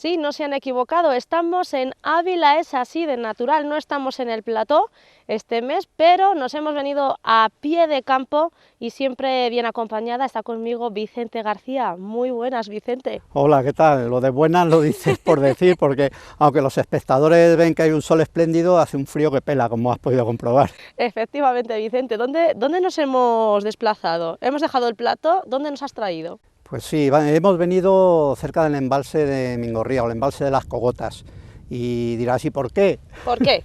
Sí, no se han equivocado, estamos en Ávila, es así de natural, no estamos en el plató este mes, pero nos hemos venido a pie de campo y siempre bien acompañada. Está conmigo Vicente García. Muy buenas, Vicente. Hola, ¿qué tal? Lo de buenas lo dices por decir, porque aunque los espectadores ven que hay un sol espléndido, hace un frío que pela, como has podido comprobar. Efectivamente, Vicente, ¿dónde nos hemos desplazado? Hemos dejado el plató, ¿dónde nos has traído? Pues sí, hemos venido cerca del embalse de Mingorría, o el embalse de las Cogotas. Y dirás, ¿y por qué? ¿Por qué?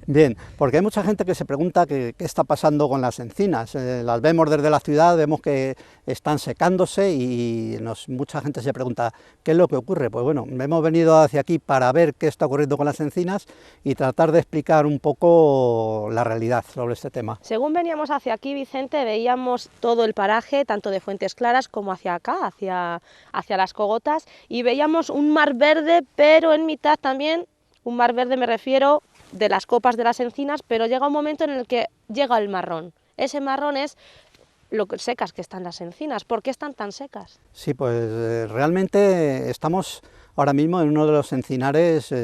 Bien, porque hay mucha gente que se pregunta qué está pasando con las encinas. Las vemos desde la ciudad, vemos que están secándose y mucha gente se pregunta qué es lo que ocurre. Pues bueno, hemos venido hacia aquí para ver qué está ocurriendo con las encinas y tratar de explicar un poco la realidad sobre este tema. Según veníamos hacia aquí, Vicente, veíamos todo el paraje, tanto de Fuentes Claras como hacia acá, hacia las Cogotas, y veíamos un mar verde, pero en mitad también, un mar verde me refiero de las copas de las encinas, pero llega un momento en el que llega el marrón. Ese marrón es lo secas que están las encinas. ¿Por qué están tan secas? Sí, pues realmente estamos ahora mismo en uno de los encinares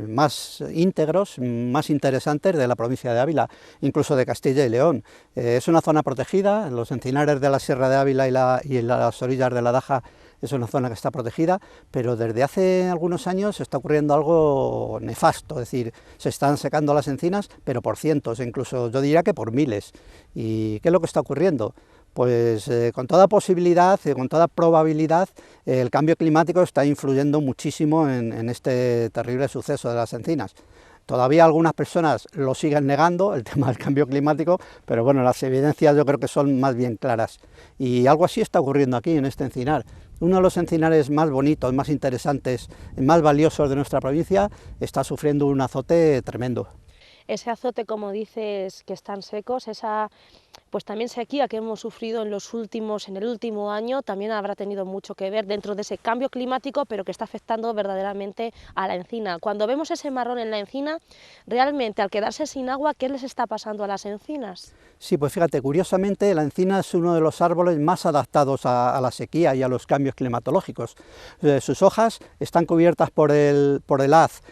más íntegros, más interesantes de la provincia de Ávila, incluso de Castilla y León. Es una zona protegida, los encinares de la Sierra de Ávila y en las orillas de la Daja es una zona que está protegida, pero desde hace algunos años está ocurriendo algo nefasto, es decir, se están secando las encinas, pero por cientos, incluso yo diría que por miles. ¿Y qué es lo que está ocurriendo? Pues con toda posibilidad, con toda probabilidad, el cambio climático está influyendo muchísimo en este terrible suceso de las encinas. Todavía algunas personas lo siguen negando, el tema del cambio climático, pero bueno, las evidencias yo creo que son más bien claras. Y algo así está ocurriendo aquí, en este encinar. Uno de los encinares más bonitos, más interesantes, más valiosos de nuestra provincia, está sufriendo un azote tremendo. Ese azote, como dices, que están secos, pues también sequía que hemos sufrido en el último año, también habrá tenido mucho que ver dentro de ese cambio climático, pero que está afectando verdaderamente a la encina. Cuando vemos ese marrón en la encina, realmente al quedarse sin agua, ¿qué les está pasando a las encinas? Sí, pues fíjate, curiosamente la encina es uno de los árboles más adaptados a la sequía y a los cambios climatológicos. Sus hojas están cubiertas por el haz,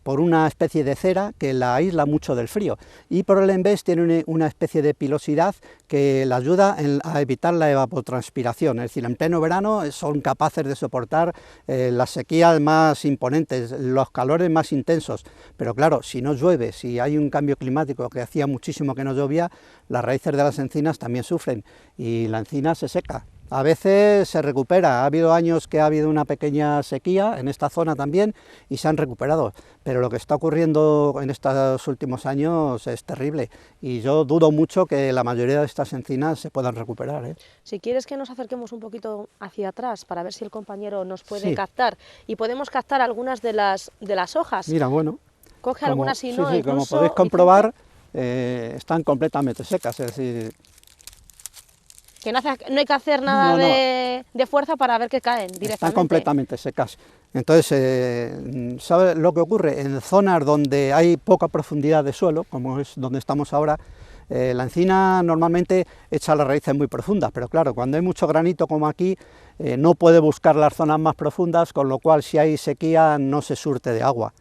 por una especie de cera que la aísla mucho del frío, y por el envés tiene una especie de pilosidad que la ayuda a evitar la evapotranspiración, es decir, en pleno verano son capaces de soportar las sequías más imponentes, los calores más intensos, pero claro, si no llueve, si hay un cambio climático, que hacía muchísimo que no llovía, las raíces de las encinas también sufren y la encina se seca. A veces se recupera, ha habido años que ha habido una pequeña sequía en esta zona también y se han recuperado, pero lo que está ocurriendo en estos últimos años es terrible y yo dudo mucho que la mayoría de estas encinas se puedan recuperar, ¿eh? Si quieres que nos acerquemos un poquito hacia atrás para ver si el compañero nos puede Sí. captar, y podemos captar algunas de las hojas. Mira, bueno, Coge algunas si no, como podéis incluso, Vicente, comprobar, están completamente secas, es decir, que no hay que hacer nada no, no, de fuerza para ver que caen directamente. están completamente secas. Entonces, ¿sabes lo que ocurre? En zonas donde hay poca profundidad de suelo, como es donde estamos ahora, la encina normalmente echa las raíces muy profundas, pero claro, cuando hay mucho granito como aquí, no puede buscar las zonas más profundas, con lo cual si hay sequía no se surte de agua.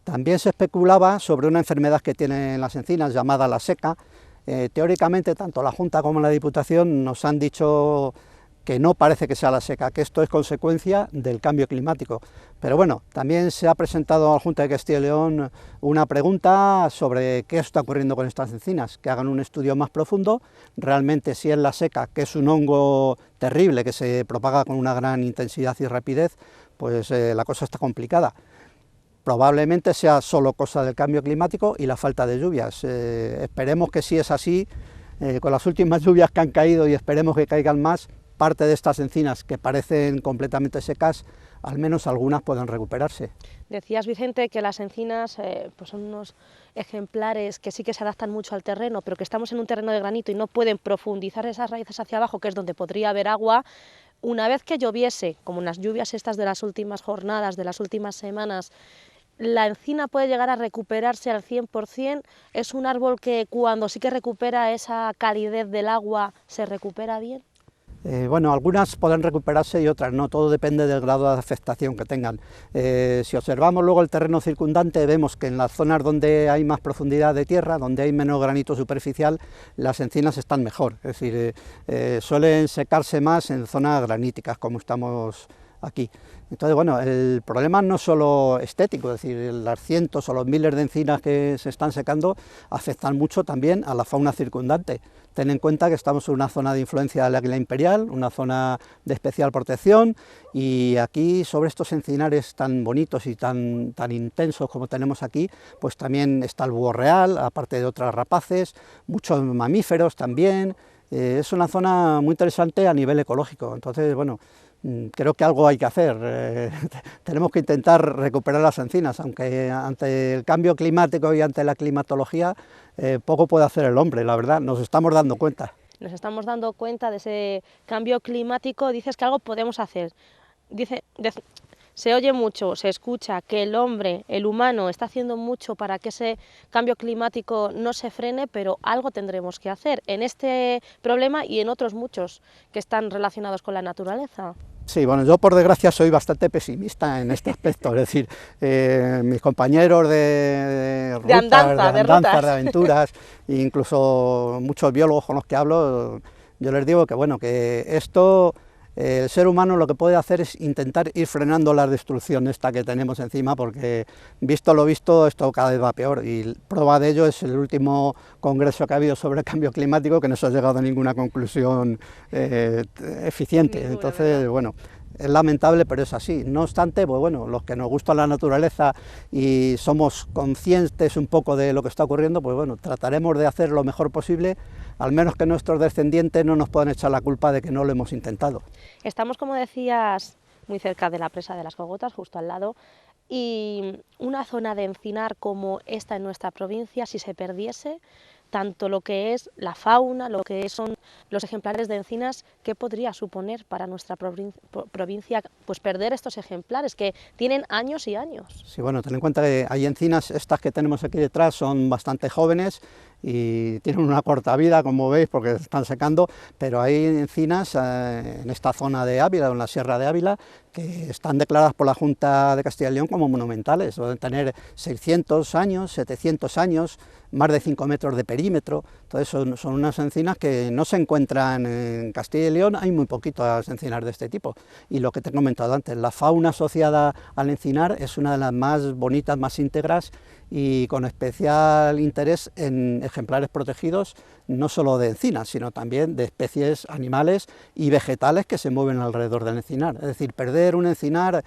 También se especulaba sobre una enfermedad que tienen las encinas llamada la seca. Teóricamente, tanto la Junta como la Diputación nos han dicho que no parece que sea la seca, que esto es consecuencia del cambio climático. Pero bueno, también se ha presentado a la Junta de Castilla y León una pregunta sobre qué está ocurriendo con estas encinas, que hagan un estudio más profundo, realmente si es la seca, que es un hongo terrible que se propaga con una gran intensidad y rapidez, pues la cosa está complicada. Probablemente sea solo cosa del cambio climático y la falta de lluvias. Esperemos que si es así, con las últimas lluvias que han caído y esperemos que caigan más, parte de estas encinas que parecen completamente secas, al menos algunas puedan recuperarse. Decías, Vicente, que las encinas pues son unos ejemplares que sí que se adaptan mucho al terreno, pero que estamos en un terreno de granito y no pueden profundizar esas raíces hacia abajo, que es donde podría haber agua. Una vez que lloviese, como en las lluvias estas de las últimas jornadas, de las últimas semanas, la encina puede llegar a recuperarse al 100%, es un árbol que cuando sí que recupera esa calidez del agua, se recupera bien. Bueno, algunas pueden recuperarse y otras no, todo depende del grado de afectación que tengan. Si observamos luego el terreno circundante, vemos que en las zonas donde hay más profundidad de tierra, donde hay menos granito superficial, las encinas están mejor, es decir, suelen secarse más en zonas graníticas, como estamos aquí. Entonces, bueno, el problema no es solo estético, es decir, las cientos o los miles de encinas que se están secando afectan mucho también a la fauna circundante. Ten en cuenta que estamos en una zona de influencia del águila imperial, una zona de especial protección, y aquí sobre estos encinares tan bonitos y tan intensos como tenemos aquí, pues también está el búho real, aparte de otras rapaces, muchos mamíferos también. Es una zona muy interesante a nivel ecológico, entonces, bueno, creo que algo hay que hacer, tenemos que intentar recuperar las encinas, aunque ante el cambio climático y ante la climatología poco puede hacer el hombre, la verdad, nos estamos dando cuenta. Nos estamos dando cuenta de ese cambio climático, dices que algo podemos hacer. Se oye mucho, se escucha que el hombre, el humano, está haciendo mucho para que ese cambio climático no se frene, pero algo tendremos que hacer en este problema y en otros muchos que están relacionados con la naturaleza. Sí, bueno, yo por desgracia soy bastante pesimista en este aspecto, es decir, mis compañeros de rutas, de aventuras, e incluso muchos biólogos con los que hablo, yo les digo que bueno, que esto, el ser humano lo que puede hacer es intentar ir frenando la destrucción esta que tenemos encima, porque visto lo visto, esto cada vez va peor, y prueba de ello es el último congreso que ha habido sobre el cambio climático, que no se ha llegado a ninguna conclusión eficiente. Entonces, bueno, es lamentable, pero es así. No obstante, pues bueno, los que nos gusta la naturaleza y somos conscientes un poco de lo que está ocurriendo, pues bueno, trataremos de hacer lo mejor posible, al menos que nuestros descendientes no nos puedan echar la culpa de que no lo hemos intentado. Estamos, como decías, muy cerca de la presa de las Cogotas, justo al lado, y una zona de encinar como esta en nuestra provincia, si se perdiese, tanto lo que es la fauna, lo que son los ejemplares de encinas, ¿qué podría suponer para nuestra provincia pues perder estos ejemplares que tienen años y años? Sí, bueno, ten en cuenta que hay encinas, estas que tenemos aquí detrás son bastante jóvenes y tienen una corta vida, como veis, porque se están secando, pero hay encinas en esta zona de Ávila, en la Sierra de Ávila, que están declaradas por la Junta de Castilla y León como monumentales, pueden tener 600 años, 700 años, más de 5 metros de perímetro. Entonces son unas encinas que no se encuentran en Castilla y León, hay muy poquitas encinas de este tipo, y lo que te he comentado antes, la fauna asociada al encinar es una de las más bonitas, más íntegras, y con especial interés en ejemplares protegidos, no solo de encinas, sino también de especies animales y vegetales que se mueven alrededor del encinar. Es decir, perder un encinar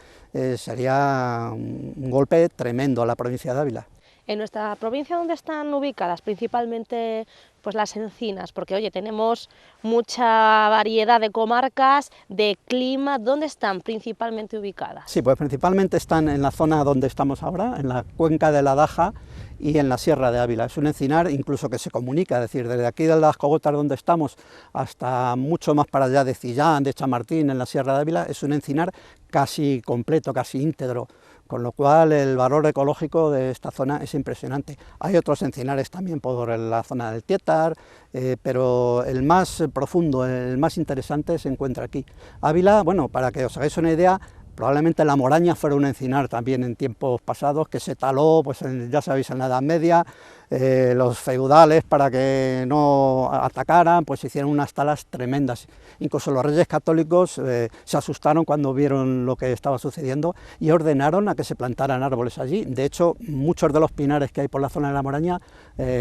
sería un golpe tremendo a la provincia de Ávila. En nuestra provincia, ¿dónde están ubicadas principalmente pues las encinas? Porque, oye, tenemos mucha variedad de comarcas, de clima. ¿Dónde están principalmente ubicadas? Sí, pues principalmente están en la zona donde estamos ahora, en la cuenca de la Daja y en la Sierra de Ávila. Es un encinar incluso que se comunica, es decir, desde aquí de las Cogotas donde estamos hasta mucho más para allá de Cillán, de Chamartín, en la Sierra de Ávila, es un encinar casi completo, casi íntegro, con lo cual el valor ecológico de esta zona es impresionante. Hay otros encinares también por la zona del Tietar, pero el más profundo, el más interesante se encuentra aquí. Ávila, bueno, para que os hagáis una idea, probablemente la Moraña fuera un encinar también en tiempos pasados, que se taló, pues ya sabéis, en la Edad Media, los feudales, para que no atacaran, pues hicieron unas talas tremendas. Incluso los reyes católicos se asustaron cuando vieron lo que estaba sucediendo y ordenaron a que se plantaran árboles allí. De hecho, muchos de los pinares que hay por la zona de la Moraña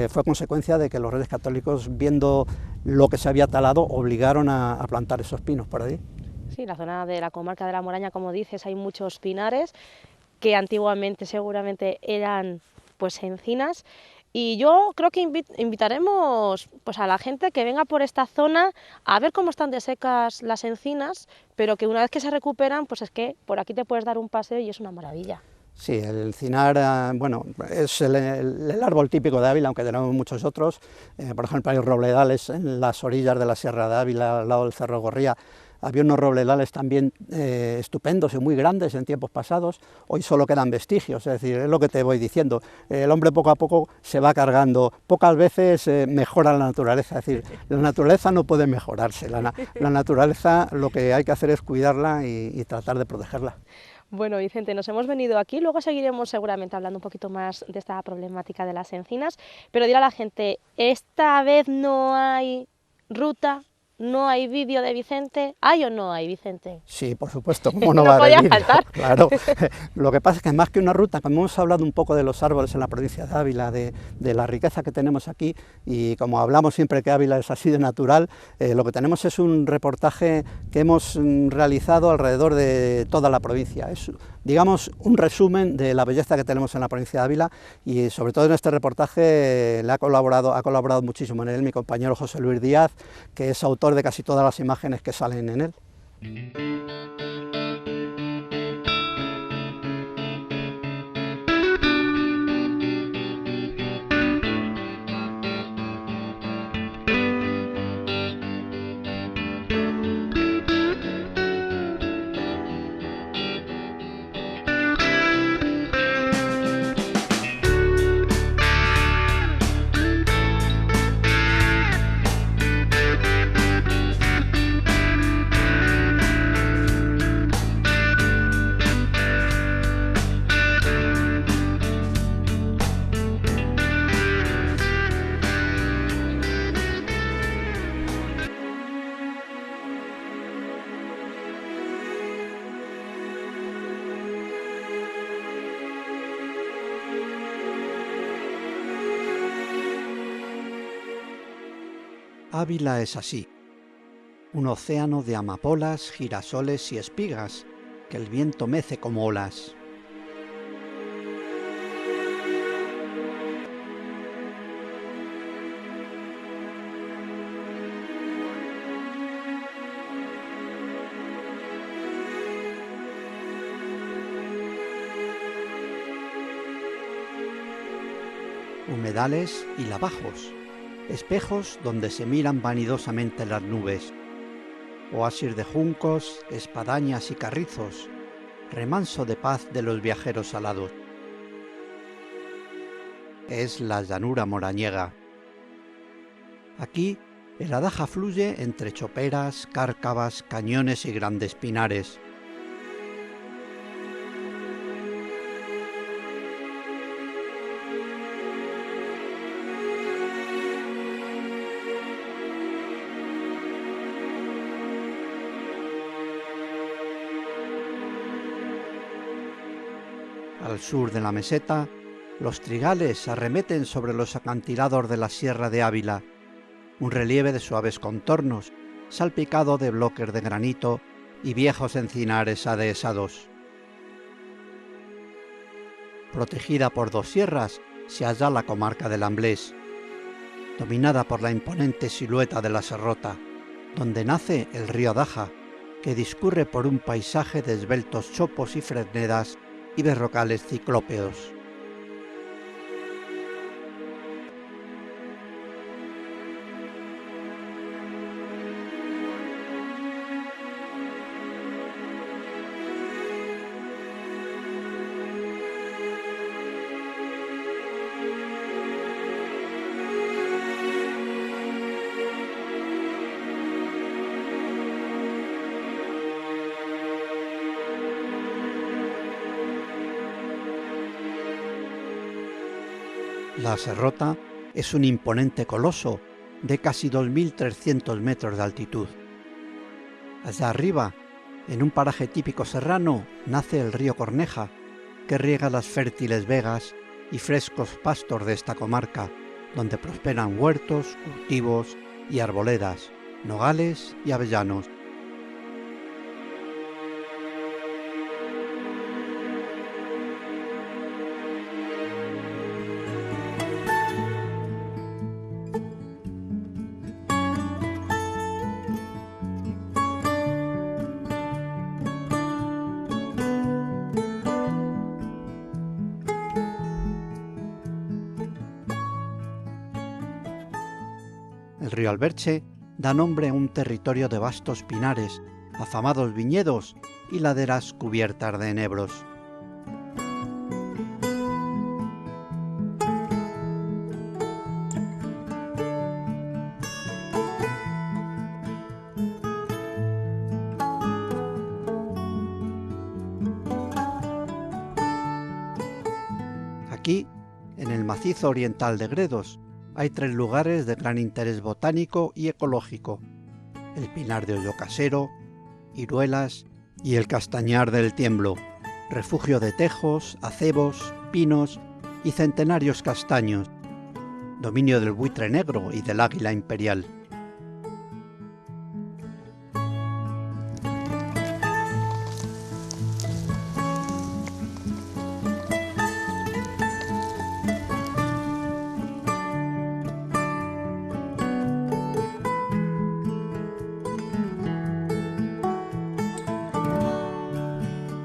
fue consecuencia de que los reyes católicos, viendo lo que se había talado, obligaron a plantar esos pinos por allí. Sí, la zona de la comarca de la Moraña, como dices, hay muchos pinares que antiguamente seguramente eran pues encinas, y yo creo que invitaremos pues a la gente que venga por esta zona a ver cómo están de secas las encinas, pero que una vez que se recuperan, pues es que por aquí te puedes dar un paseo y es una maravilla. Sí, el encinar, bueno, es el árbol típico de Ávila, aunque tenemos muchos otros. Por ejemplo, hay robledales en las orillas de la Sierra de Ávila, al lado del Cerro Gorría. había unos robledales también estupendos y muy grandes en tiempos pasados, hoy solo quedan vestigios, es decir, es lo que te voy diciendo, el hombre poco a poco se va cargando, pocas veces mejora la naturaleza, es decir, la naturaleza no puede mejorarse, la naturaleza lo que hay que hacer es cuidarla y tratar de protegerla. Bueno, Vicente, nos hemos venido aquí, luego seguiremos seguramente hablando un poquito más de esta problemática de las encinas, pero dirá a la gente, esta vez no hay ruta, no hay vídeo de Vicente, ¿hay o no hay, Vicente? Sí, por supuesto, ¿cómo no No va a haber podía vídeo? faltar. Claro, lo que pasa es que más que una ruta, como hemos hablado un poco de los árboles en la provincia de Ávila, de la riqueza que tenemos aquí, y como hablamos siempre que Ávila es así de natural, lo que tenemos es un reportaje que hemos realizado alrededor de toda la provincia. Es, digamos, un resumen de la belleza que tenemos en la provincia de Ávila, y sobre todo en este reportaje ha colaborado muchísimo en él mi compañero José Luis Díaz, que es autor de casi todas las imágenes que salen en él. Ávila es así, un océano de amapolas, girasoles y espigas que el viento mece como olas. Humedales y lavajos, espejos donde se miran vanidosamente las nubes, oasis de juncos, espadañas y carrizos, remanso de paz de los viajeros alados. Es la llanura morañega. Aquí el Adaja fluye entre choperas, cárcavas, cañones y grandes pinares. Al sur de la meseta, los trigales arremeten sobre los acantilados de la Sierra de Ávila, un relieve de suaves contornos, salpicado de bloques de granito y viejos encinares adhesados. Protegida por dos sierras, se halla la comarca del Amblés, dominada por la imponente silueta de la Serrota, donde nace el río Adaja, que discurre por un paisaje de esbeltos chopos y fresnedas y berrocales ciclópeos. La Serrota es un imponente coloso de casi 2.300 metros de altitud. Allá arriba, en un paraje típico serrano, nace el río Corneja, que riega las fértiles vegas y frescos pastos de esta comarca, donde prosperan huertos, cultivos y arboledas, nogales y avellanos. El río Alberche da nombre a un territorio de vastos pinares afamados viñedos y laderas cubiertas de enebros. Aquí, en el macizo oriental de Gredos, hay 3 lugares de gran interés botánico y ecológico: el Pinar de Hoyo Casero, Iruelas y el Castañar del Tiemblo, refugio de tejos, acebos, pinos y centenarios castaños, dominio del buitre negro y del águila imperial.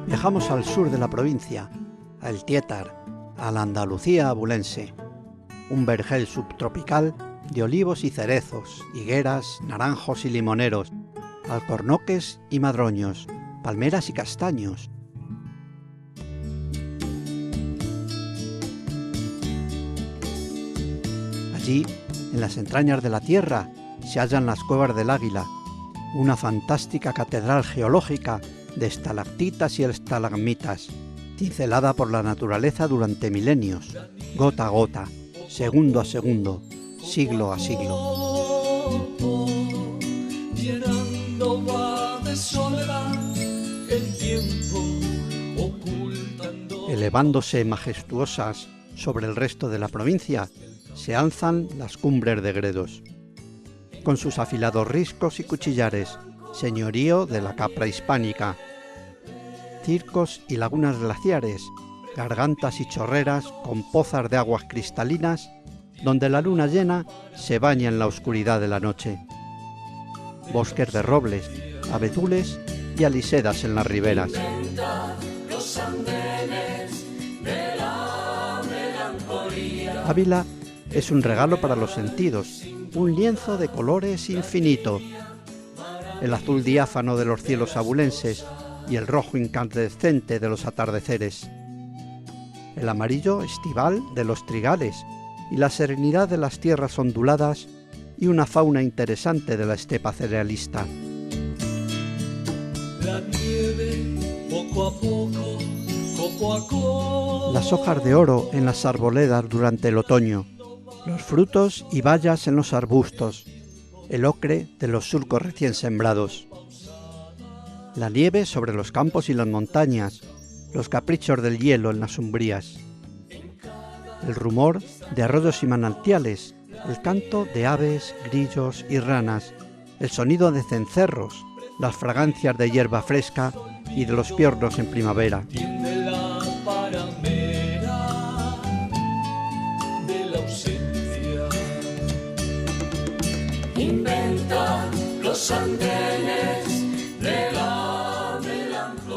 Viajamos al sur de la provincia, a El Tiétar, a la Andalucía abulense, un vergel subtropical de olivos y cerezos, higueras, naranjos y limoneros, alcornoques y madroños, palmeras y castaños. Allí, en las entrañas de la tierra, se hallan las cuevas del Águila, una fantástica catedral geológica de estalactitas y estalagmitas, cincelada por la naturaleza durante milenios, gota a gota, segundo a segundo, siglo a siglo. Elevándose majestuosas sobre el resto de la provincia, se alzan las cumbres de Gredos, con sus afilados riscos y cuchillares, señorío de la capra hispánica, circos y lagunas glaciares, gargantas y chorreras con pozas de aguas cristalinas, donde la luna llena se baña en la oscuridad de la noche, bosques de robles, abedules y alisedas en las riberas. Ávila es un regalo para los sentidos, un lienzo de colores infinito. El azul diáfano de los cielos abulenses y el rojo incandescente de los atardeceres, el amarillo estival de los trigales y la serenidad de las tierras onduladas y una fauna interesante de la estepa cerealista. La nieve, poco a poco, las hojas de oro en las arboledas durante el otoño, los frutos y bayas en los arbustos, el ocre de los surcos recién sembrados, la nieve sobre los campos y las montañas, los caprichos del hielo en las umbrías, el rumor de arroyos y manantiales, el canto de aves, grillos y ranas, el sonido de cencerros, las fragancias de hierba fresca y de los piornos en primavera.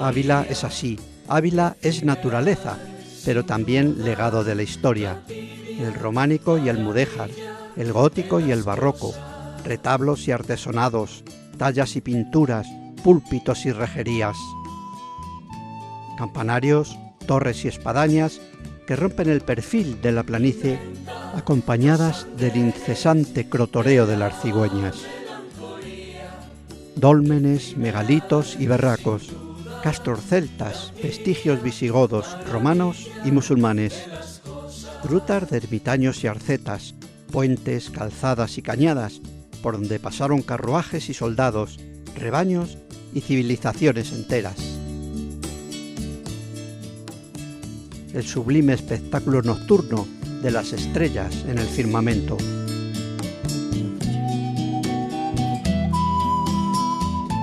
Ávila es así, Ávila es naturaleza, pero también legado de la historia, el románico y el mudéjar, el gótico y el barroco, retablos y artesonados, tallas y pinturas, púlpitos y rejerías, campanarios, torres y espadañas que rompen el perfil de la planicie, acompañadas del incesante crotoreo de las cigüeñas. Dólmenes, megalitos y berracos, castros celtas, vestigios visigodos, romanos y musulmanes, grutas de ermitaños y arcetas, puentes, calzadas y cañadas, por donde pasaron carruajes y soldados, rebaños y civilizaciones enteras. El sublime espectáculo nocturno de las estrellas en el firmamento.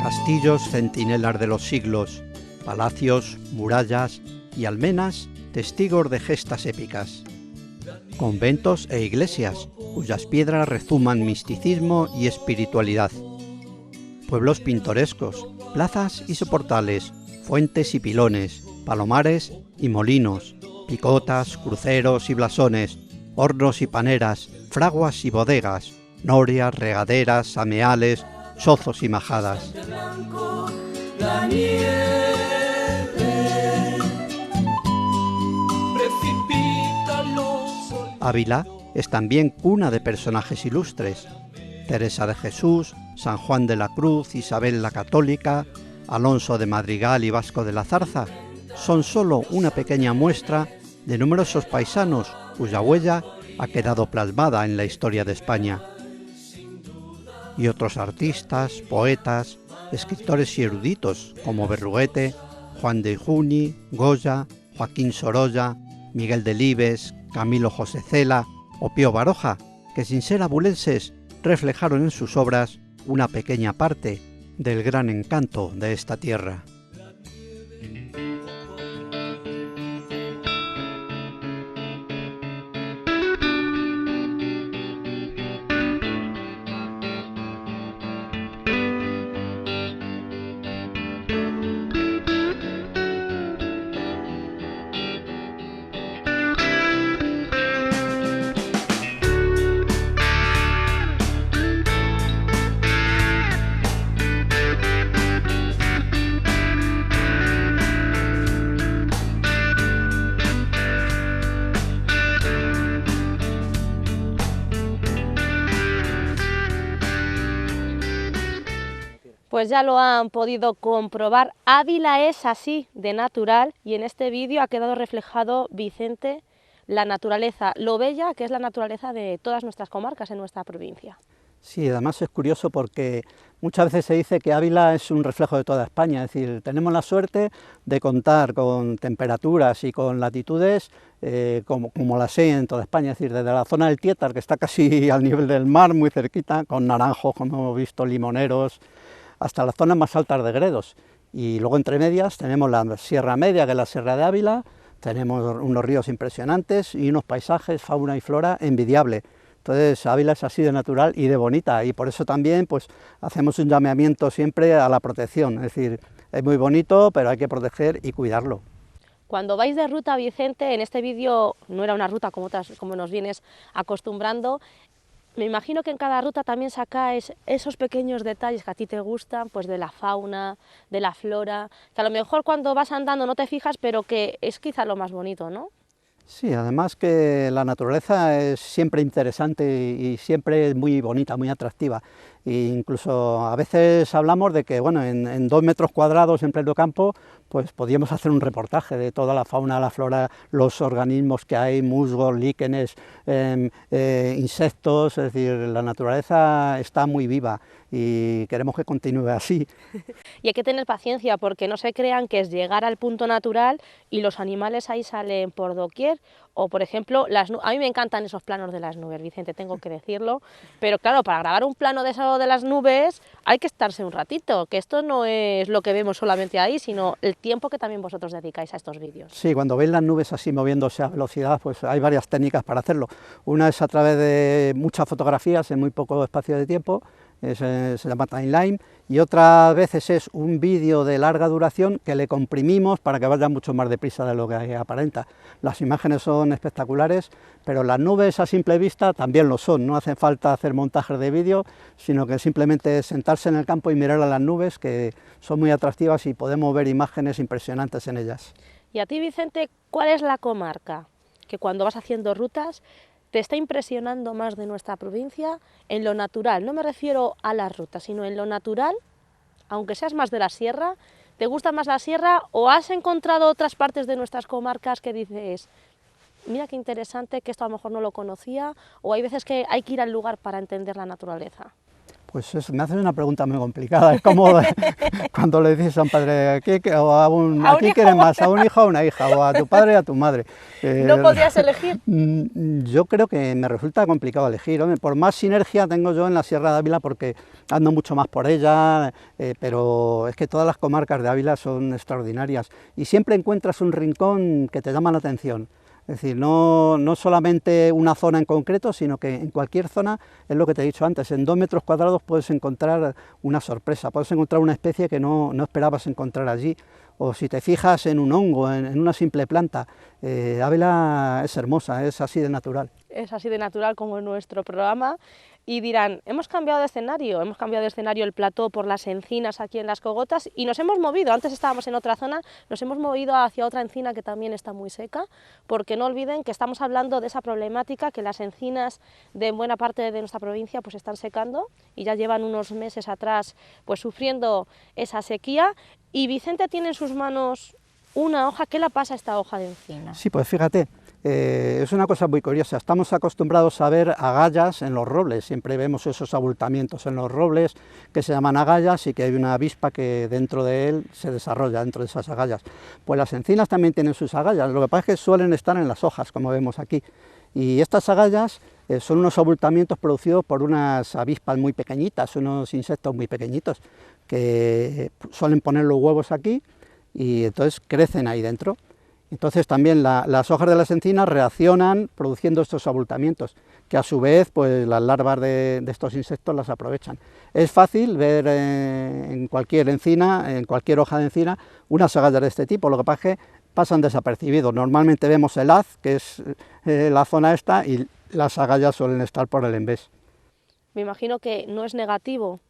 Castillos centinelas de los siglos, palacios, murallas y almenas testigos de gestas épicas. Conventos e iglesias, cuyas piedras rezuman misticismo y espiritualidad. Pueblos pintorescos, plazas y soportales, fuentes y pilones, palomares y molinos, picotas, cruceros y blasones, hornos y paneras, fraguas y bodegas, norias, regaderas, ameales, chozos y majadas. Ávila es también cuna de personajes ilustres: Teresa de Jesús, San Juan de la Cruz, Isabel la Católica, Alonso de Madrigal y Vasco de la Zarza son solo una pequeña muestra de numerosos paisanos cuya huella ha quedado plasmada en la historia de España. Y otros artistas, poetas, escritores y eruditos como Berruguete, Juan de Juni, Goya, Joaquín Sorolla, Miguel Delibes, Camilo José Cela o Pío Baroja, que sin ser abulenses reflejaron en sus obras una pequeña parte del gran encanto de esta tierra. Pues ya lo han podido comprobar, Ávila es así de natural y en este vídeo ha quedado reflejado, Vicente, la naturaleza, lo bella que es la naturaleza de todas nuestras comarcas en nuestra provincia. Sí, además es curioso porque muchas veces se dice que Ávila es un reflejo de toda España, es decir, tenemos la suerte de contar con temperaturas y con latitudes como las hay en toda España, es decir, desde la zona del Tietar, que está casi al nivel del mar, muy cerquita, con naranjos, como hemos visto, limoneros, hasta las zonas más altas de Gredos. Y luego entre medias tenemos la Sierra Media, que es la Sierra de Ávila, tenemos unos ríos impresionantes y unos paisajes, fauna y flora envidiable. Entonces Ávila es así de natural y de bonita, y por eso también pues hacemos un llamamiento siempre a la protección, es decir, es muy bonito, pero hay que proteger y cuidarlo. Cuando vais de ruta, Vicente, en este vídeo no era una ruta como nos vienes acostumbrando, me imagino que en cada ruta también sacáis esos pequeños detalles que a ti te gustan, pues de la fauna, de la flora, que a lo mejor cuando vas andando no te fijas, pero que es quizá lo más bonito, ¿no? Sí, además que la naturaleza es siempre interesante y siempre es muy bonita, muy atractiva. E incluso a veces hablamos de que bueno, en 2 metros cuadrados en pleno campo pues podríamos hacer un reportaje de toda la fauna, la flora, los organismos que hay, musgos, líquenes, insectos, es decir, la naturaleza está muy viva y queremos que continúe así. Y hay que tener paciencia porque no se crean que es llegar al punto natural y los animales ahí salen por doquier. O por ejemplo, a mí me encantan esos planos de las nubes, Vicente, tengo que decirlo, pero claro, para grabar un plano de eso de las nubes hay que estarse un ratito, que esto no es lo que vemos solamente ahí, sino el tiempo que también vosotros dedicáis a estos vídeos. Sí, cuando veis las nubes así moviéndose a velocidad, pues hay varias técnicas para hacerlo. Una es a través de muchas fotografías en muy poco espacio de tiempo, se llama timeline, y otras veces es un vídeo de larga duración que le comprimimos para que vaya mucho más deprisa de lo que aparenta. Las imágenes son espectaculares, pero las nubes a simple vista también lo son, no hace falta hacer montajes de vídeo, sino que simplemente sentarse en el campo y mirar a las nubes, que son muy atractivas y podemos ver imágenes impresionantes en ellas. Y a ti, Vicente, ¿cuál es la comarca que cuando vas haciendo rutas te está impresionando más de nuestra provincia en lo natural? No me refiero a las rutas, sino en lo natural, aunque seas más de la sierra, ¿te gusta más la sierra o has encontrado otras partes de nuestras comarcas que dices, mira qué interesante, que esto a lo mejor no lo conocía, o hay veces que hay que ir al lugar para entender la naturaleza? Pues me haces una pregunta muy complicada, es como cuando le dices a un padre, ¿aquí quieres más? ¿A un hijo o a una hija? ¿O a tu padre o a tu madre? ¿No podrías elegir? Yo creo que me resulta complicado elegir, hombre, por más sinergia tengo yo en la Sierra de Ávila porque ando mucho más por ella, pero es que todas las comarcas de Ávila son extraordinarias y siempre encuentras un rincón que te llama la atención. Es decir, no solamente una zona en concreto, sino que en cualquier zona, es lo que te he dicho antes, en 2 metros cuadrados puedes encontrar una sorpresa, puedes encontrar una especie que no esperabas encontrar allí, o si te fijas en un hongo, en una simple planta, Ávila es hermosa, es así de natural. Es así de natural como en nuestro programa. Y dirán, hemos cambiado de escenario el plató por las encinas aquí en Las Cogotas y nos hemos movido, antes estábamos en otra zona, nos hemos movido hacia otra encina que también está muy seca, porque no olviden que estamos hablando de esa problemática, que las encinas de buena parte de nuestra provincia pues están secando y ya llevan unos meses atrás pues sufriendo esa sequía. Y Vicente tiene en sus manos una hoja. ¿Qué le pasa a esta hoja de encina? Sí, pues fíjate. Es una cosa muy curiosa, estamos acostumbrados a ver agallas en los robles, siempre vemos esos abultamientos en los robles que se llaman agallas y que hay una avispa que dentro de él se desarrolla, dentro de esas agallas. Pues las encinas también tienen sus agallas, lo que pasa es que suelen estar en las hojas, como vemos aquí, y estas agallas son unos abultamientos producidos por unas avispas muy pequeñitas, unos insectos muy pequeñitos, que suelen poner los huevos aquí y entonces crecen ahí dentro. Entonces también las hojas de las encinas reaccionan produciendo estos abultamientos, que a su vez pues las larvas de estos insectos las aprovechan. Es fácil ver en cualquier encina, en cualquier hoja de encina, unas agallas de este tipo, lo que pasa es que pasan desapercibidos. Normalmente vemos el haz, que es la zona esta, y las agallas suelen estar por el envés. Me imagino que no es negativo.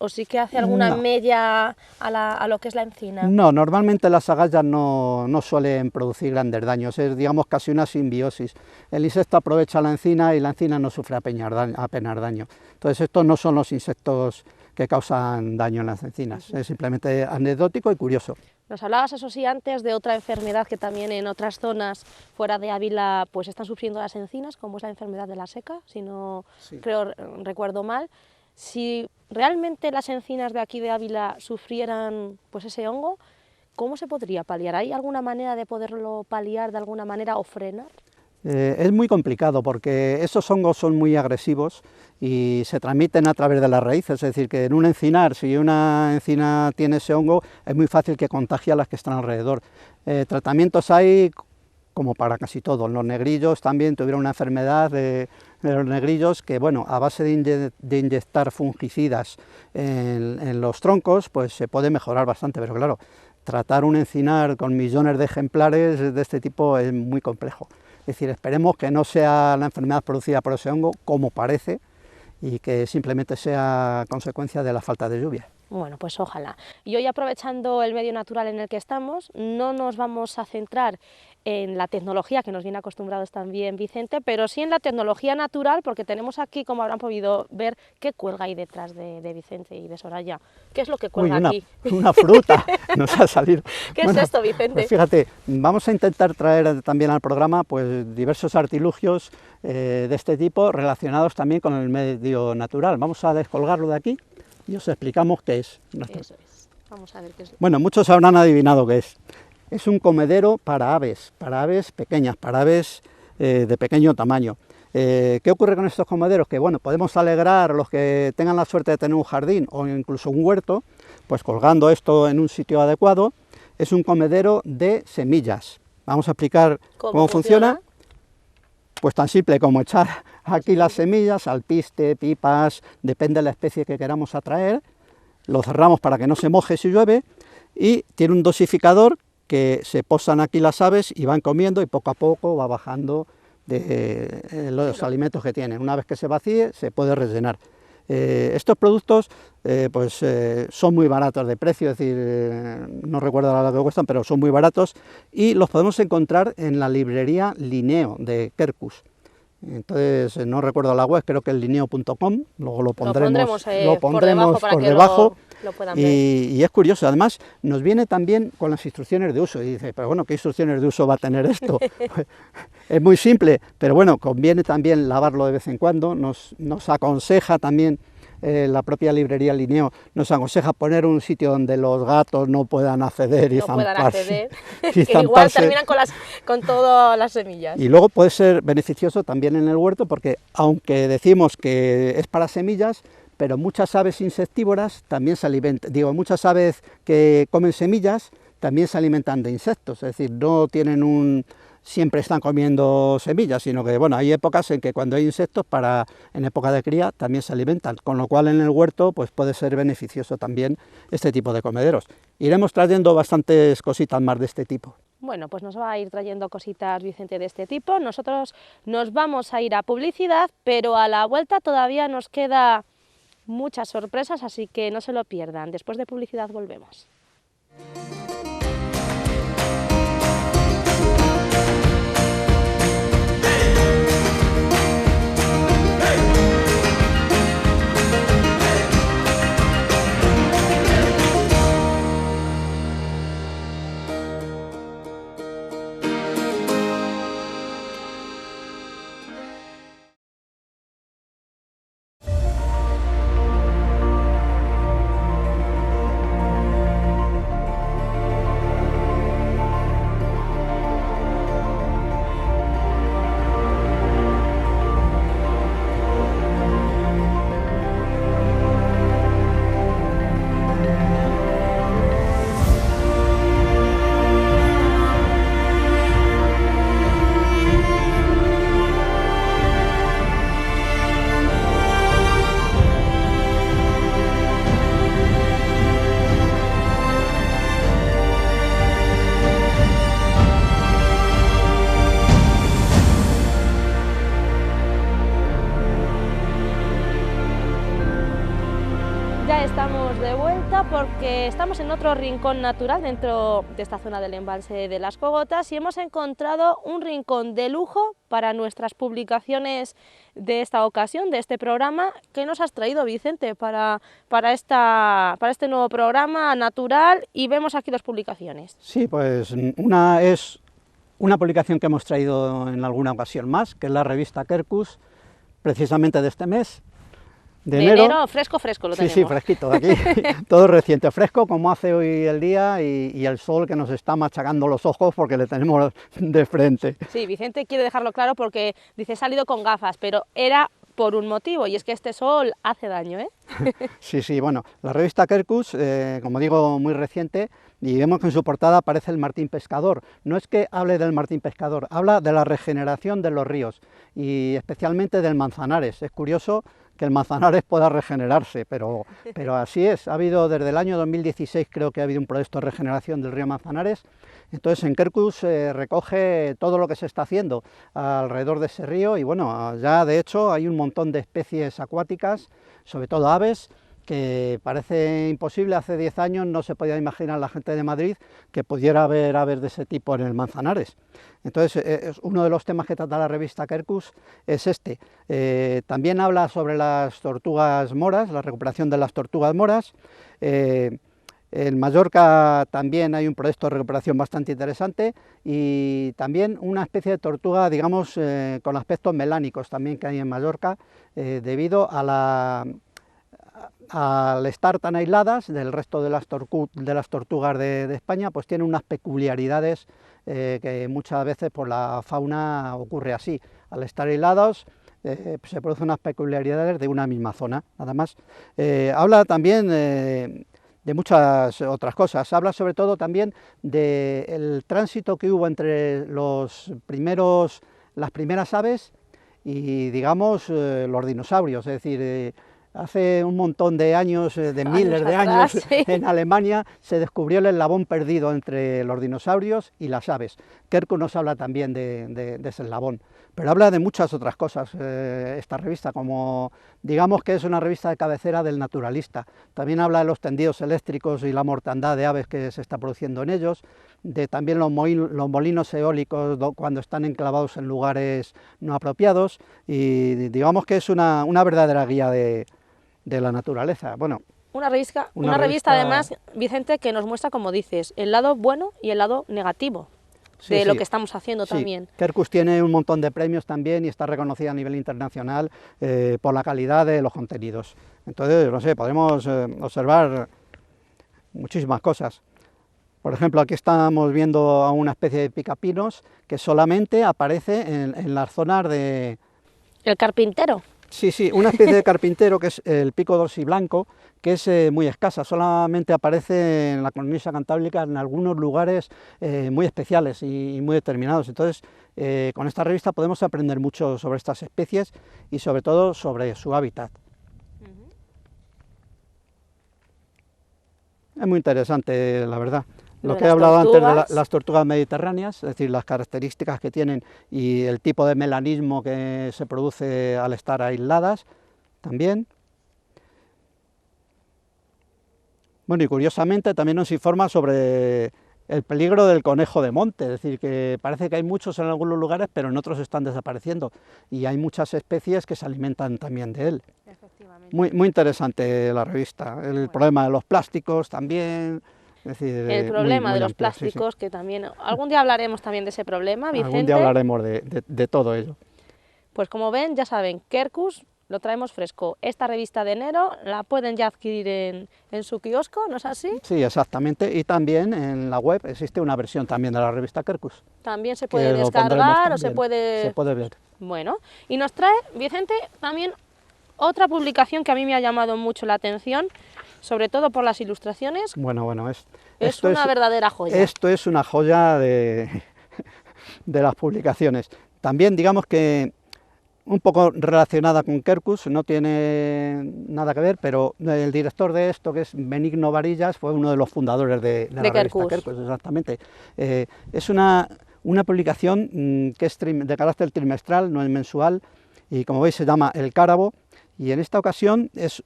¿O sí que hace alguna mella a lo que es la encina? No, normalmente las agallas no suelen producir grandes daños, es digamos casi una simbiosis. El insecto aprovecha la encina y la encina no sufre apenas daño. Entonces estos no son los insectos que causan daño en las encinas, es simplemente anecdótico y curioso. Nos hablabas, eso sí, antes de otra enfermedad que también en otras zonas fuera de Ávila pues están sufriendo las encinas, como es la enfermedad de la seca, si no recuerdo mal. Si realmente las encinas de aquí de Ávila sufrieran pues ese hongo, ¿cómo se podría paliar? ¿Hay alguna manera de poderlo paliar de alguna manera o frenar? Es muy complicado porque esos hongos son muy agresivos y se transmiten a través de la raíz, es decir, que en un encinar, si una encina tiene ese hongo, es muy fácil que contagie a las que están alrededor. Tratamientos hay como para casi todo. Los negrillos también tuvieron una enfermedad de los negrillos que, bueno, a base de inyectar fungicidas en los troncos, pues se puede mejorar bastante, pero claro, tratar un encinar con millones de ejemplares de este tipo es muy complejo. Es decir, esperemos que no sea la enfermedad producida por ese hongo, como parece, y que simplemente sea consecuencia de la falta de lluvia. Bueno, pues ojalá. Y hoy, aprovechando el medio natural en el que estamos, no nos vamos a centrar en la tecnología, que nos viene acostumbrados también Vicente, pero sí en la tecnología natural, porque tenemos aquí, como habrán podido ver, qué cuelga ahí detrás de Vicente y de Soraya. ¿Qué es lo que cuelga aquí? Una fruta nos ha salido. ¿Qué es esto, Vicente? Pues fíjate, vamos a intentar traer también al programa pues diversos artilugios de este tipo relacionados también con el medio natural. Vamos a descolgarlo de aquí y os explicamos qué es. Eso es. Vamos a ver qué es. Bueno, muchos habrán adivinado qué es. Es un comedero para aves pequeñas, para aves de pequeño tamaño. ¿Qué ocurre con estos comederos? Que bueno, podemos alegrar a los que tengan la suerte de tener un jardín o incluso un huerto, pues colgando esto en un sitio adecuado. Es un comedero de semillas. Vamos a explicar cómo funciona. Pues tan simple como echar aquí las semillas, alpiste, pipas, depende de la especie que queramos atraer. Lo cerramos para que no se moje si llueve y tiene un dosificador que se posan aquí las aves y van comiendo y poco a poco va bajando de los alimentos que tienen. Una vez que se vacíe se puede rellenar. Estos productos son muy baratos de precio, es decir, no recuerdo lo que cuestan, pero son muy baratos y los podemos encontrar en la librería Linneo de Quercus. Entonces, no recuerdo la web, creo que es linneo.com, luego lo pondremos por debajo lo puedan ver. Y es curioso, además nos viene también con las instrucciones de uso, y dice, pero bueno, ¿qué instrucciones de uso va a tener esto? Es muy simple, pero bueno, conviene también lavarlo de vez en cuando, nos aconseja también la propia librería Linneo, nos aconseja poner un sitio donde los gatos no puedan acceder y zamparse. Que igual terminan con todas las semillas. Y luego puede ser beneficioso también en el huerto, porque aunque decimos que es para semillas, pero muchas aves insectívoras también se alimentan, muchas aves que comen semillas también se alimentan de insectos, es decir, no tienen siempre están comiendo semillas, sino que bueno, hay épocas en que cuando hay insectos, en época de cría, también se alimentan, con lo cual en el huerto pues puede ser beneficioso también este tipo de comederos. Iremos trayendo bastantes cositas más de este tipo. Bueno, pues nos va a ir trayendo cositas Vicente de este tipo. Nosotros nos vamos a ir a publicidad, pero a la vuelta todavía nos queda muchas sorpresas, así que no se lo pierdan. Después de publicidad volvemos. Ya estamos de vuelta porque estamos en otro rincón natural dentro de esta zona del embalse de las Cogotas y hemos encontrado un rincón de lujo para nuestras publicaciones de esta ocasión, de este programa. ¿Qué nos has traído, Vicente, para este nuevo programa natural? Y vemos aquí dos publicaciones. Sí, pues una es una publicación que hemos traído en alguna ocasión más, que es la revista Quercus, precisamente de este mes. De enero, fresco lo sí, tenemos. Sí, fresquito, aquí todo reciente, fresco como hace hoy el día y el sol que nos está machacando los ojos porque le tenemos de frente. Sí, Vicente quiere dejarlo claro porque dice he salido con gafas, pero era por un motivo y es que este sol hace daño, ¿eh? Sí, bueno, la revista Quercus, como digo, muy reciente, y vemos que en su portada aparece el martín pescador. No es que hable del martín pescador, habla de la regeneración de los ríos y especialmente del Manzanares. Es curioso que el Manzanares pueda regenerarse, pero así es. Ha habido desde el año 2016, creo que ha habido un proyecto de regeneración del río Manzanares. Entonces en Quercus recoge todo lo que se está haciendo alrededor de ese río y bueno, ya de hecho hay un montón de especies acuáticas, sobre todo aves, que parece imposible. Hace 10 años no se podía imaginar la gente de Madrid que pudiera haber aves de ese tipo en el Manzanares. Entonces, uno de los temas que trata la revista Quercus es este. También habla sobre las tortugas moras, la recuperación de las tortugas moras. En Mallorca también hay un proyecto de recuperación bastante interesante y también una especie de tortuga, digamos, con aspectos melánicos también que hay en Mallorca, debido al estar tan aisladas del resto de las tortugas de España, pues tienen unas peculiaridades que muchas veces por la fauna ocurre así. Al estar aislados se producen unas peculiaridades de una misma zona, nada más. Habla también de muchas otras cosas, habla sobre todo también del tránsito que hubo entre las primeras aves y, digamos, los dinosaurios, es decir, hace un montón de años, de miles de años, sí, en Alemania se descubrió el eslabón perdido entre los dinosaurios y las aves. Quercus nos habla también de ese eslabón, pero habla de muchas otras cosas esta revista, como digamos que es una revista de cabecera del naturalista. También habla de los tendidos eléctricos y la mortandad de aves que se está produciendo en ellos, de también los molinos eólicos cuando están enclavados en lugares no apropiados, y digamos que es una verdadera guía de la naturaleza. Bueno, una revista además, Vicente, que nos muestra, como dices, el lado bueno y el lado negativo de lo que estamos haciendo también. Quercus tiene un montón de premios también y está reconocida a nivel internacional por la calidad de los contenidos. Entonces, no sé, podemos observar muchísimas cosas. Por ejemplo, aquí estamos viendo a una especie de picapinos que solamente aparece en las zonas de... El carpintero. Sí, sí, una especie de carpintero que es el pico dorsiblanco, que es muy escasa, solamente aparece en la cornisa cantábrica en algunos lugares muy especiales y muy determinados. Entonces, con esta revista podemos aprender mucho sobre estas especies y sobre todo sobre su hábitat. Es muy interesante, la verdad. Lo que he hablado antes de las tortugas mediterráneas, es decir, las características que tienen y el tipo de melanismo que se produce al estar aisladas, también. Bueno, y curiosamente también nos informa sobre el peligro del conejo de monte, es decir, que parece que hay muchos en algunos lugares, pero en otros están desapareciendo, y hay muchas especies que se alimentan también de él. Muy interesante la revista. El problema de los plásticos también. Es decir, el problema de los amplio, plásticos, sí. que también, algún día hablaremos también de ese problema, Vicente. Algún día hablaremos de todo ello. Pues como ven, ya saben, Quercus lo traemos fresco. Esta revista de enero la pueden ya adquirir en su kiosco, ¿no es así? Sí, exactamente, y también en la web existe una versión también de la revista Quercus. También se puede descargar o se puede ver. Bueno, y nos trae, Vicente, también otra publicación que a mí me ha llamado mucho la atención, sobre todo por las ilustraciones. Bueno, es una verdadera joya. Esto es una joya de las publicaciones. También digamos que un poco relacionada con Quercus, no tiene nada que ver, pero el director de esto, que es Benigno Varillas, fue uno de los fundadores de la revista Quercus, exactamente. Es una publicación que es de carácter trimestral, no es mensual, y como veis se llama El Cárabo, y en esta ocasión es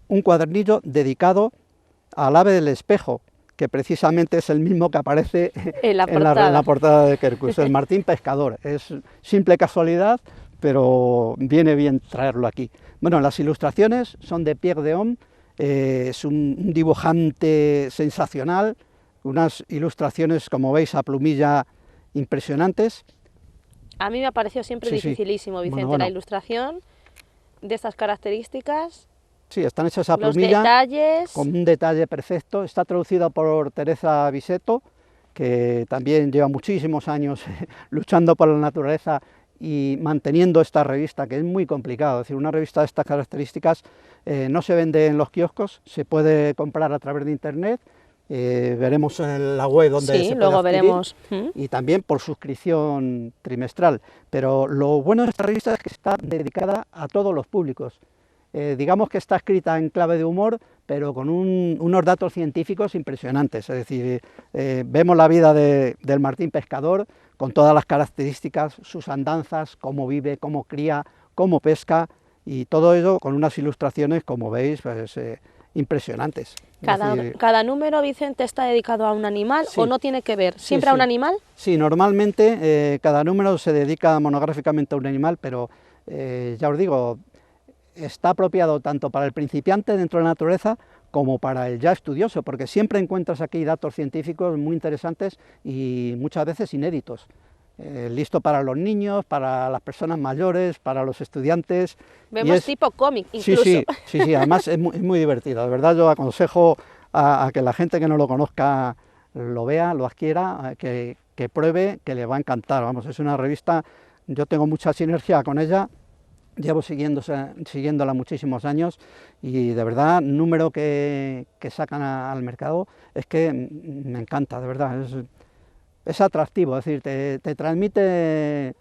un cuadernillo dedicado al ave del espejo, que precisamente es el mismo que aparece en la portada de Quercus, el martín pescador. Es simple casualidad, pero viene bien traerlo aquí. Bueno, las ilustraciones son de Pierre Dehomme, es un dibujante sensacional, unas ilustraciones, como veis, a plumilla impresionantes. A mí me ha parecido siempre dificilísimo, Vicente, la ilustración de estas características. Sí, están hechas a plumilla, detalles, con un detalle perfecto. Está traducida por Teresa Bisetto, que también lleva muchísimos años luchando por la naturaleza y manteniendo esta revista, que es muy complicado. Es decir, una revista de estas características no se vende en los kioscos, se puede comprar a través de internet, veremos en la web donde se puede adquirir, veremos. Y también por suscripción trimestral. Pero lo bueno de esta revista es que está dedicada a todos los públicos. Digamos que está escrita en clave de humor, pero con unos datos científicos impresionantes. Es decir, vemos la vida del martín pescador, con todas las características, sus andanzas, cómo vive, cómo cría, cómo pesca, y todo ello con unas ilustraciones, como veis, pues, impresionantes. Cada número, Vicente, está dedicado a un animal, ¿o no tiene que ver? ¿Siempre a un animal? Sí, normalmente cada número se dedica monográficamente a un animal, pero ya os digo, está apropiado tanto para el principiante dentro de la naturaleza como para el ya estudioso, porque siempre encuentras aquí datos científicos muy interesantes y muchas veces inéditos. Listo para los niños, para las personas mayores, para los estudiantes. Vemos tipo cómic incluso. Sí, además es muy divertido. De verdad yo aconsejo a que la gente que no lo conozca lo vea, lo adquiera, que pruebe, que le va a encantar. Vamos, es una revista, yo tengo mucha sinergia con ella. Llevo siguiéndola muchísimos años y de verdad el número que sacan al mercado es que me encanta, de verdad, es atractivo, es decir, te transmite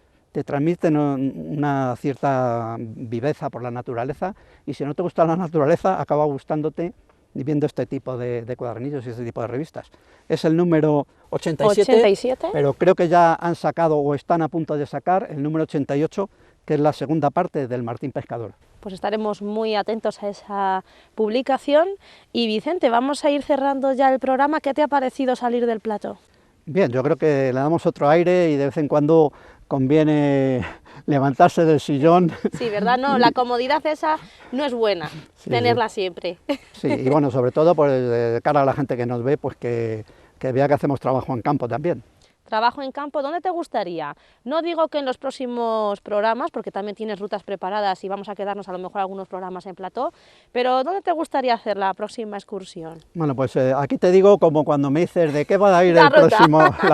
una cierta viveza por la naturaleza, y si no te gusta la naturaleza acaba gustándote viendo este tipo de cuadernillos y este tipo de revistas. Es el número 87, pero creo que ya han sacado o están a punto de sacar el número 88, que es la segunda parte del Martín Pescador. Pues estaremos muy atentos a esa publicación. Y Vicente, vamos a ir cerrando ya el programa. ¿Qué te ha parecido salir del plató? Bien, yo creo que le damos otro aire y de vez en cuando conviene levantarse del sillón. Sí, ¿verdad? No, la comodidad esa no es buena, tenerla siempre. Sí, y bueno, sobre todo pues, de cara a la gente que nos ve, pues que vea que hacemos trabajo en campo también. trabajo en campo, ¿dónde te gustaría? No digo que en los próximos programas, porque también tienes rutas preparadas y vamos a quedarnos a lo mejor algunos programas en plató, pero ¿dónde te gustaría hacer la próxima excursión? Bueno, pues aquí te digo como cuando me dices de qué va a ir la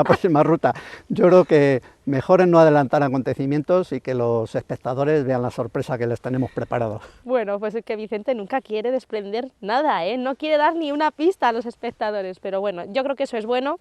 próxima ruta. Yo creo que mejor es no adelantar acontecimientos y que los espectadores vean la sorpresa que les tenemos preparado. Bueno, pues es que Vicente nunca quiere desprender nada, ¿eh? No quiere dar ni una pista a los espectadores, pero bueno, yo creo que eso es bueno,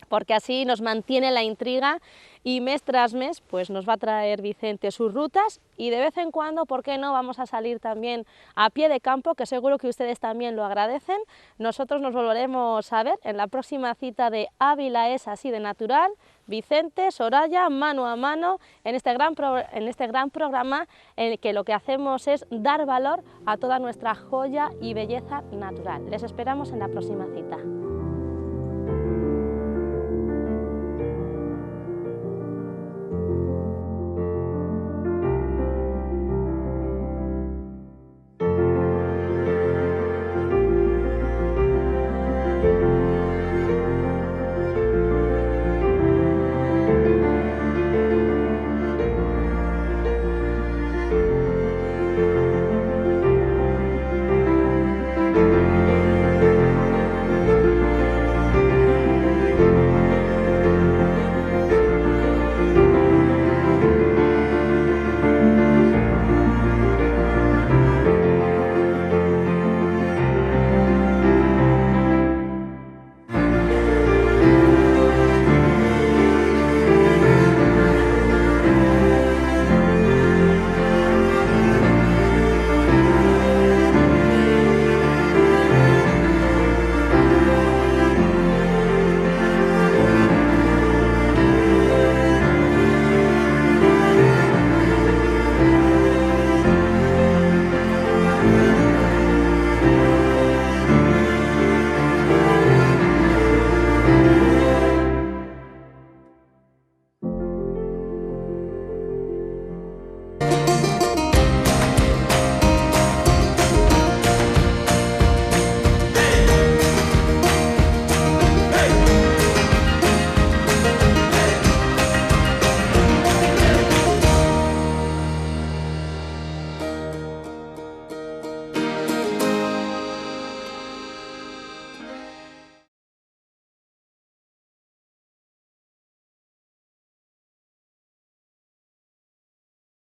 porque así nos mantiene la intriga y mes tras mes pues nos va a traer Vicente sus rutas y de vez en cuando, ¿por qué no?, vamos a salir también a pie de campo, que seguro que ustedes también lo agradecen. Nosotros nos volveremos a ver en la próxima cita de Ávila es así de natural, Vicente, Soraya, mano a mano, en este gran programa en el que lo que hacemos es dar valor a toda nuestra joya y belleza natural. Les esperamos en la próxima cita.